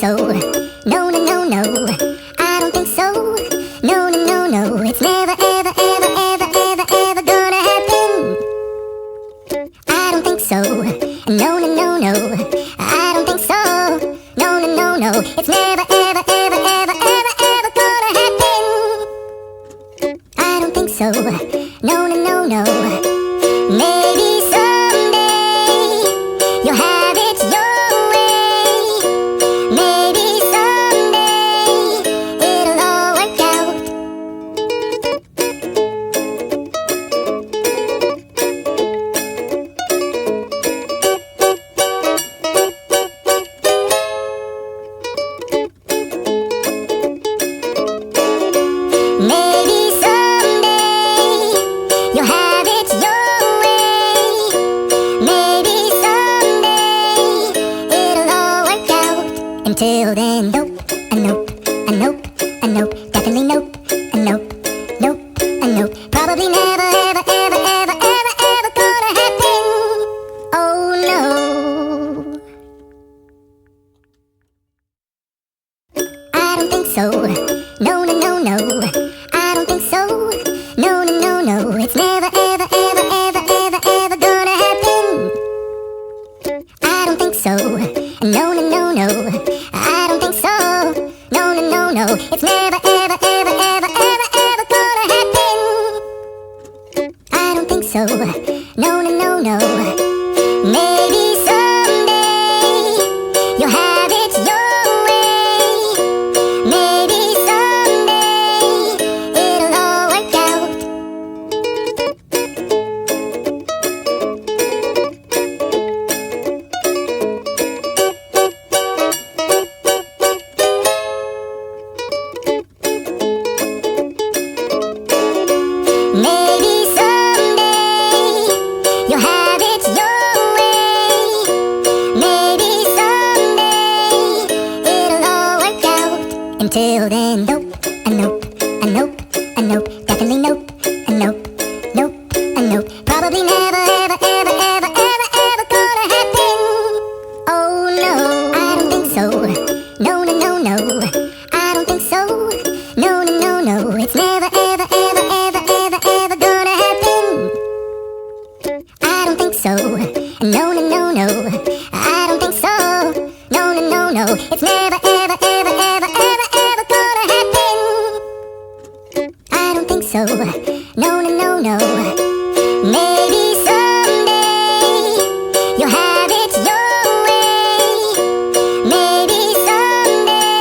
so. No, no, no, no. I don't think so. No, no, no, no. It's never, ever, ever, ever, ever, ever gonna happen. I don't think so. No, no, no, no. I don't think so. No, no, no, no. It's never, ever, ever, ever, ever, ever gonna happen. I don't think so. No, no, no, no. Maybe someday you'll have it your way. Maybe someday it'll all work out. Maybe someday you'll have it your way. Maybe someday it'll all work out. Until then, nope, a nope, a nope, a nope, definitely nope, a nope, nope, a nope. Probably never, ever, ever, ever, ever, ever gonna happen. Oh no. I don't think so. No, no, no, no. I don't think so. No, no, no, no. It's never, ever, ever, ever, ever, ever gonna happen. I don't think so. No, no, no, no. I don't think so. No, no, no, no. It's never, ever, ever, ever, ever, ever gonna happen. I don't think so. No, no, no, no. Maybe someday you'll have it your way. Maybe someday it'll all work out. Maybe someday you'll have it your way. Maybe someday it'll all work out. Until then, nope, a nope, a nope, a nope, definitely nope, a nope, nope, a nope. Probably never, ever, ever, ever, ever, ever gonna happen. Oh no, I don't think so. No, no, no, no. I don't think so. No, no, no, no. It's never, ever, ever, ever, ever, ever gonna happen. I don't think so. No, no, no, no. I don't think so. No, no, no, no. It's never, ever, ever, ever, ever, ever gonna happen. I don't think so. No, no, no, no. Maybe someday you'll have it your way. Maybe someday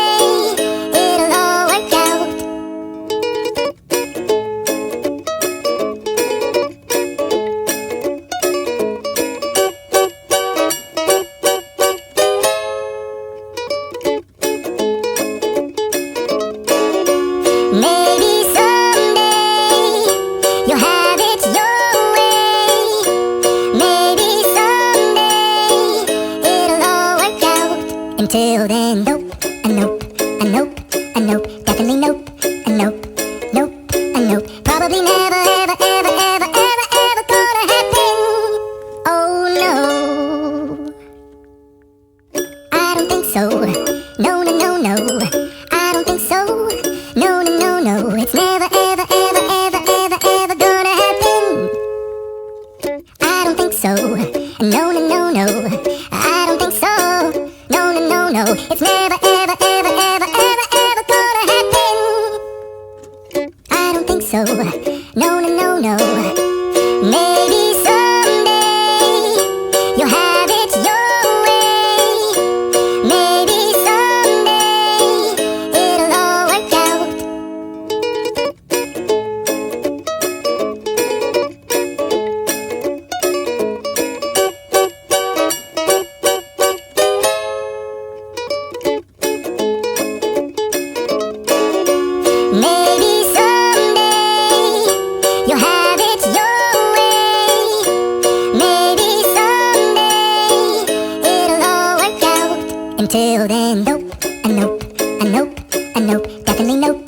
it'll all work out. Maybe someday you'll have it your way. Maybe someday it'll all work out. Until then, nope, a nope, a nope, a nope, definitely nope, a nope, nope, a nope. Probably never, ever, ever, ever, ever, ever gonna happen. Oh no. I don't think so. No, no, no, no. I don't think so. No, no, no, no. It's never, ever, ever, ever, ever, ever gonna happen. I don't think so. No, no, no, no. I don't think so. No, no, no, no. It's never, ever, ever, ever, ever, ever gonna happen. I don't think so. No, no, no, no. Maybe someday you'll have it your way. Maybe someday it'll all work out. Maybe someday you'll have it your way. Maybe someday it'll all work out. Until then, nope, a nope, a nope, a nope, definitely nope,